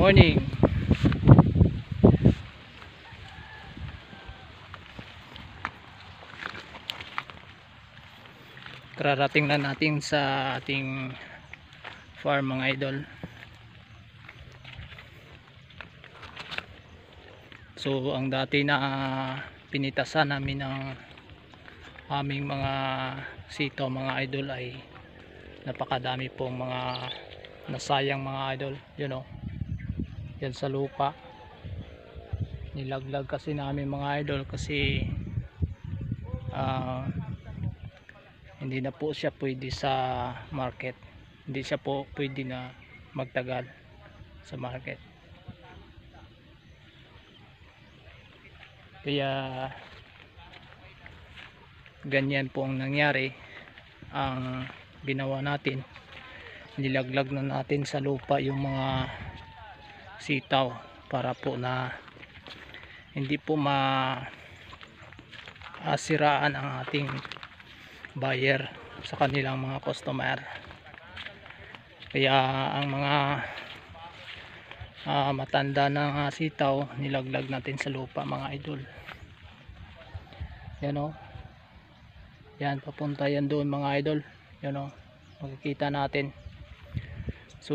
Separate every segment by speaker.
Speaker 1: morning. Kararating na natin sa ating farm mga idol. So ang dati na pinitasan namin ng aming mga sitaw mga idol ay napakadami pong mga nasayang mga idol. You know, yan sa lupa. Nilaglag kasi namin mga idol kasi hindi na po siya pwede sa market. Hindi siya po pwede na magtagal sa market. Kaya ganyan po ang nangyari. Ang ginawa natin, nilaglag na natin sa lupa yung mga sitaw para po na hindi po masiraan ang ating buyer sa kanilang mga customer. Kaya ang mga matanda na sitaw nilaglag natin sa lupa mga idol. Yan o, yan papunta yan doon mga idol. Yan o, makikita natin. So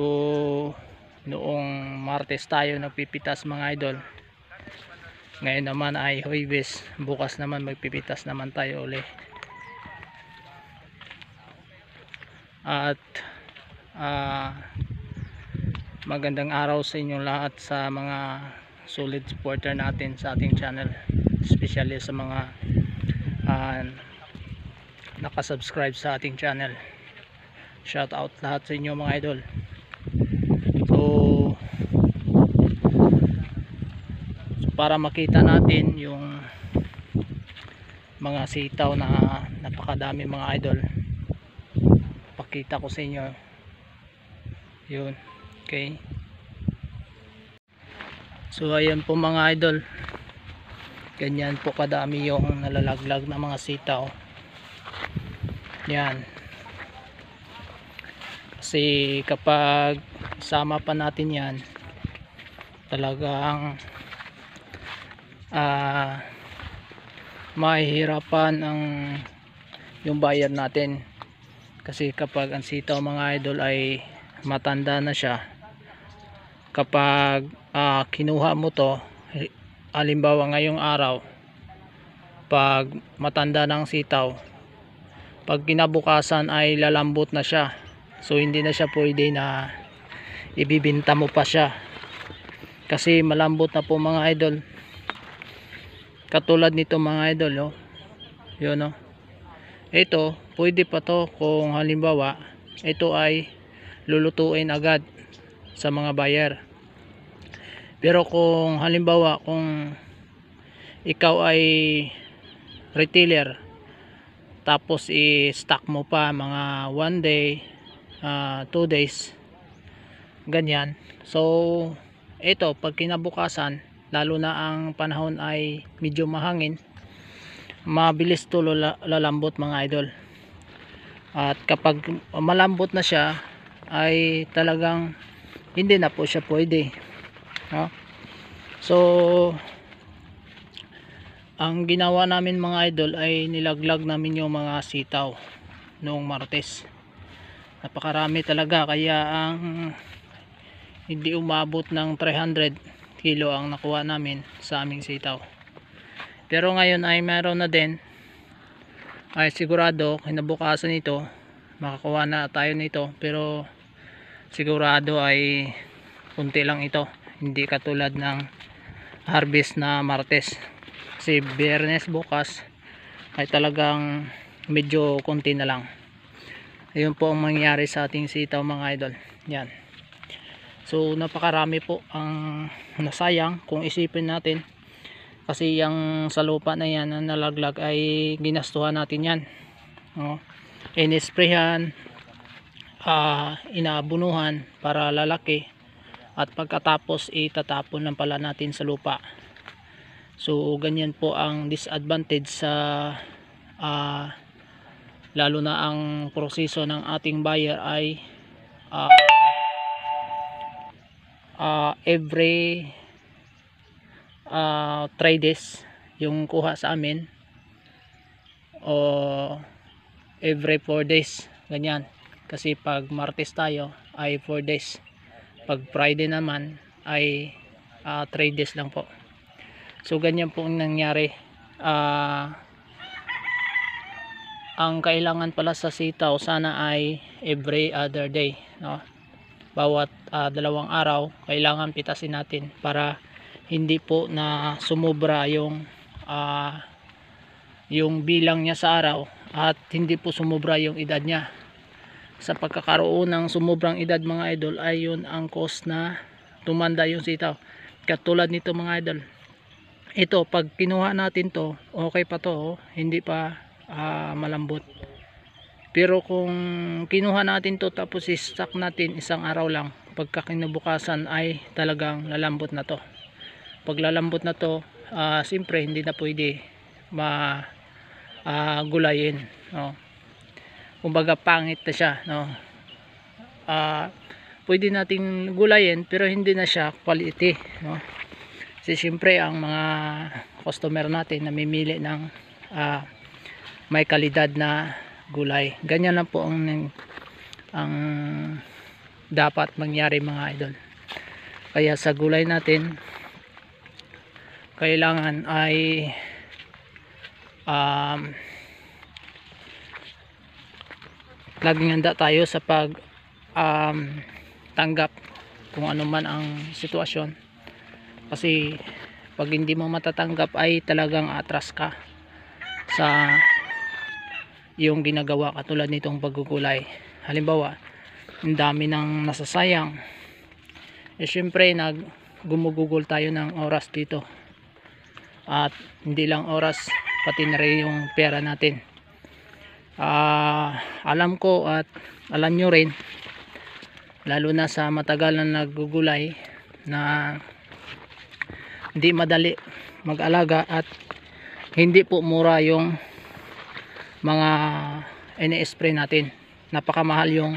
Speaker 1: noong Martes tayo nagpipitas mga idol. Ngayon naman ay Huwebes, bukas naman magpipitas naman tayo uli. At magandang araw sa inyo lahat, sa mga solid supporter natin sa ating channel, especially sa mga nakasubscribe sa ating channel. Shout out lahat sa inyo mga idol. So para makita natin yung mga sitaw na napakadami mga idol, pakita ko sa inyo yun. Okay, so ayan po mga idol, ganyan po kadami yung nalalaglag na mga sitaw. Yan, kasi kapag sama pa natin yan, talagang mahihirapan yung buyer natin. Kasi kapag ang sitaw mga idol ay matanda na siya, kapag kinuha mo to, halimbawa ngayong araw, pag matanda ng sitaw, pag kinabukasan ay lalambot na siya. So hindi na siya pwede na ibibinta mo pa siya, kasi malambot na po mga idol. Katulad nito mga idol, oh. Yun, oh. Ito pwede pa to kung halimbawa ito ay lulutuin agad sa mga buyer. Pero kung halimbawa kung ikaw ay retailer, tapos i-stock mo pa mga 1 day, 2 days, ganyan. So ito pag kinabukasan, lalo na ang panahon ay medyo mahangin, mabilis to lalambot mga idol. At kapag malambot na siya ay talagang hindi na po siya pwede, no? So ang ginawa namin mga idol ay nilaglag namin yung mga sitaw noong Martes. Napakarami talaga, kaya ang hindi umabot ng 300 kilo ang nakuha namin sa aming sitaw. Pero ngayon ay meron na din, ay sigurado kinabukasan nito makakuha na tayo nito. Pero sigurado ay kunti lang ito, hindi katulad ng harvest na Martes. Kasi Biyernes bukas ay talagang medyo kunti na lang. Ayun po ang mangyayari sa ating sitaw mga idol. Yan. So napakarami po ang nasayang kung isipin natin, kasi yung sa lupa na yan na nalaglag ay ginastuhan natin yan, no? Inisprehan, inaabunuhan para lalaki, at pagkatapos itatapon lang pala natin sa lupa. So ganyan po ang disadvantage sa lalo na ang proseso ng ating buyer ay every 3 days yung kuha sa amin, o every 4 days ganyan. Kasi pag Martes tayo ay 4 days, pag Friday naman ay 3 days lang po. So ganyan po ang nangyari. Ang kailangan pala sa sitaw sana ay every other day, no? Bawat 2 araw kailangan pitasin natin para hindi po na sumobra yung bilang niya sa araw, at hindi po sumobra yung edad niya. Sa pagkakaroon ng sumobrang edad mga idol ay yun ang cause na tumanda yung sitaw. Katulad nito mga idol, ito pag kinuha natin to okay pa to, hindi pa malambot. Pero kung kinuha natin to tapos i-stock natin 1 araw lang, pagka kinabukasan ay talagang lalambot na to. Pag lalambot na to, siyempre hindi na pwede gulayin, no? Kumbaga pangit na siya, no? Pwede nating gulayin pero hindi na siya quality, no? Kasi siyempre ang mga customer natin namimili ng may kalidad na gulay. Ganyan lang po ang dapat mangyari mga idol. Kaya sa gulay natin kailangan ay laging handa tayo sa pag tanggap kung ano man ang sitwasyon. Kasi pag hindi mo matatanggap ay talagang atras ka sa yung ginagawa, katulad nitong paggugulay. Halimbawa, ang dami ng nasasayang, syempre gumugugol tayo ng oras dito, at hindi lang oras, pati na rin yung pera natin. Alam ko at alam nyo rin, lalo na sa matagal na naggugulay, na hindi madali mag-alaga at hindi po mura yung mga ini-spray natin. Napakamahal yung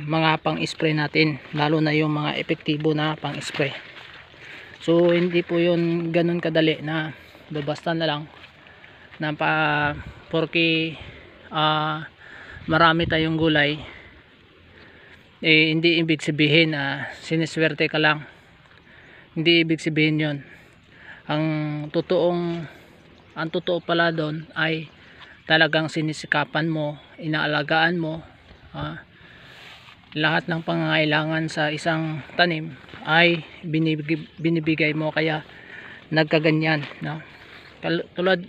Speaker 1: mga pang-spray natin, lalo na yung mga epektibo na pang-spray. So hindi po yun ganun kadali na basta na lang na porque marami tayong gulay, hindi ibig sabihin na siniswerte ka lang. Hindi ibig sabihin yun. Ang totoo pala doon ay talagang sinisikapan mo, inaalagaan mo, lahat ng pangangailangan sa isang tanim ay binibigay mo, kaya nagkaganyan, no? Tulad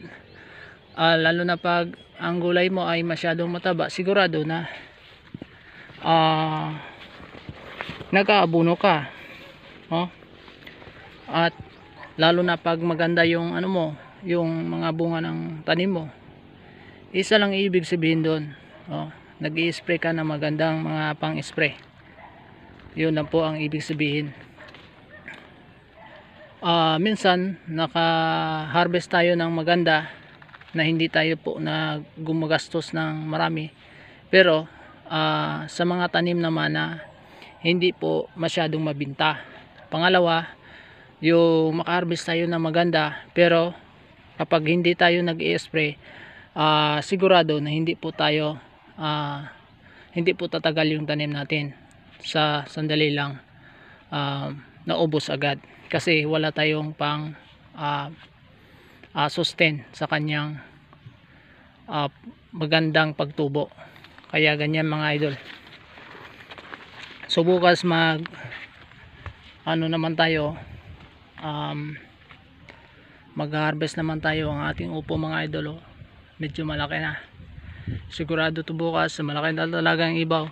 Speaker 1: lalo na pag ang gulay mo ay masyadong mataba, sigurado na nag-aabuno ka, no? At lalo na pag maganda yung yung mga bunga ng tanim mo, isa lang ibig sabihin doon, nag-i-spray ka na magandang mga pang-spray. Yun na po ang ibig sabihin. Minsan naka-harvest tayo ng maganda na hindi tayo po na gumagastos ng marami, pero sa mga tanim naman na hindi po masyadong mabinta. Pangalawa, yung maka-harvest tayo ng maganda pero kapag hindi tayo nag-i-spray, sigurado na hindi po tatagal yung tanim natin. Sa sandali lang naubos agad, kasi wala tayong pang sustain sa kanyang magandang pagtubo. Kaya ganyan mga idol. So bukas naman tayo, mag-harvest naman tayo ang ating upo mga idol. Medyo malaki na, sigurado to bukas malaki na talaga ang ibaw.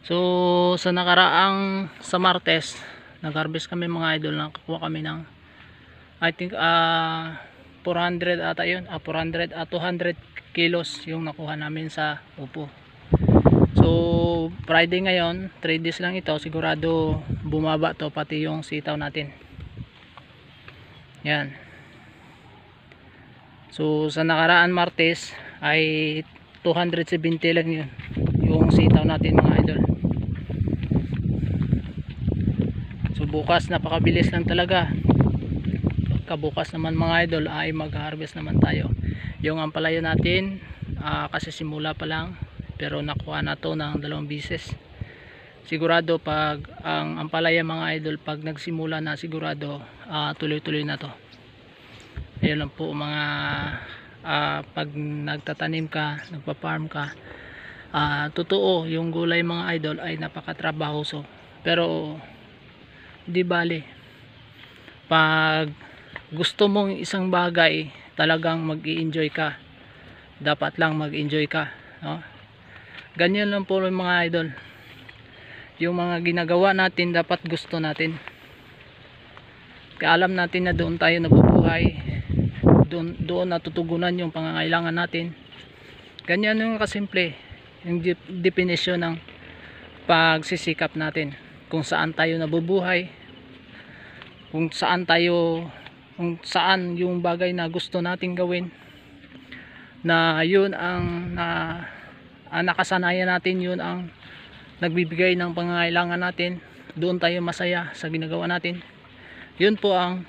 Speaker 1: So sa Martes nag-harvest kami mga idol, nakakuha kami ng I think 400 ata yun, 200 kilos yung nakuha namin sa upo. So Friday ngayon, 3 days lang ito, sigurado bumaba to pati yung sitaw natin. Yan. So sa nakaraan Martes ay 270 lang yun yung sitaw natin mga idol. bukas napakabilis lang talaga. Kabukas naman mga idol ay mag-harvest naman tayo. Yung ampalaya natin kasi simula pa lang, pero nakuha na to ng 2 beses. Sigurado pag ang ampalaya mga idol, pag nagsimula na, sigurado tuloy-tuloy na to. Ayun lang po mga pag nagtatanim ka, nagpa-farm ka, totoo yung gulay mga idol ay napakatrabahoso, pero di bale pag gusto mong isang bagay, talagang mag-i-enjoy ka, dapat lang mag-enjoy ka, no? Ganyan lang po mga idol, yung mga ginagawa natin dapat gusto natin, kaya alam natin na doon tayo nabubuhay, doon natutugunan yung pangangailangan natin. Ganyan yung kasimple yung definition ng pagsisikap natin, kung saan tayo nabubuhay, kung saan yung bagay na gusto nating gawin, na yun ang nakasanayan natin, yun ang nagbibigay ng pangangailangan natin, doon tayo masaya sa ginagawa natin, yun po ang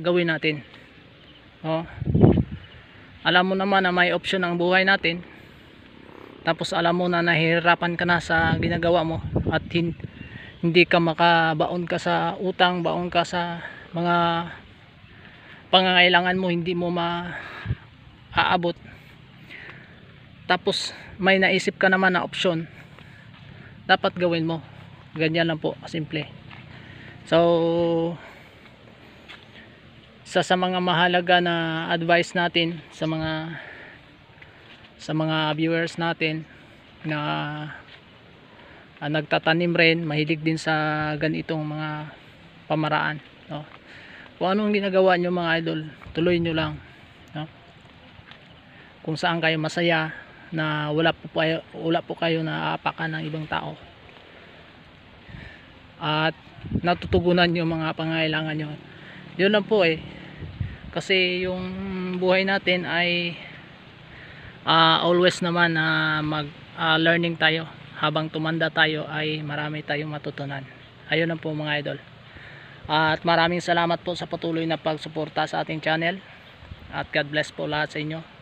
Speaker 1: gawin natin. Alam mo naman na may option ang buhay natin, tapos alam mo na nahihirapan ka na sa ginagawa mo, at hindi ka makabaon ka sa utang, baon ka sa mga pangangailangan mo, hindi mo maaabot, tapos may naisip ka naman na option, dapat gawin mo. Ganyan lang po simple. So sa mga mahalaga na advice natin sa mga viewers natin na nagtatanim rin, mahilig din sa ganitong mga pamaraan, no? Kung anong ginagawa nyo mga idol, tuloy nyo lang, no? Kung saan kayo masaya, na wala po kayo na aapakan ng ibang tao, at natutugunan yung mga pangangailangan nyo, yun lang po kasi yung buhay natin ay always naman learning tayo. Habang tumanda tayo ay marami tayong matutunan. Ayun lang po mga idol, at maraming salamat po sa patuloy na pagsuporta sa ating channel, at God bless po lahat sa inyo.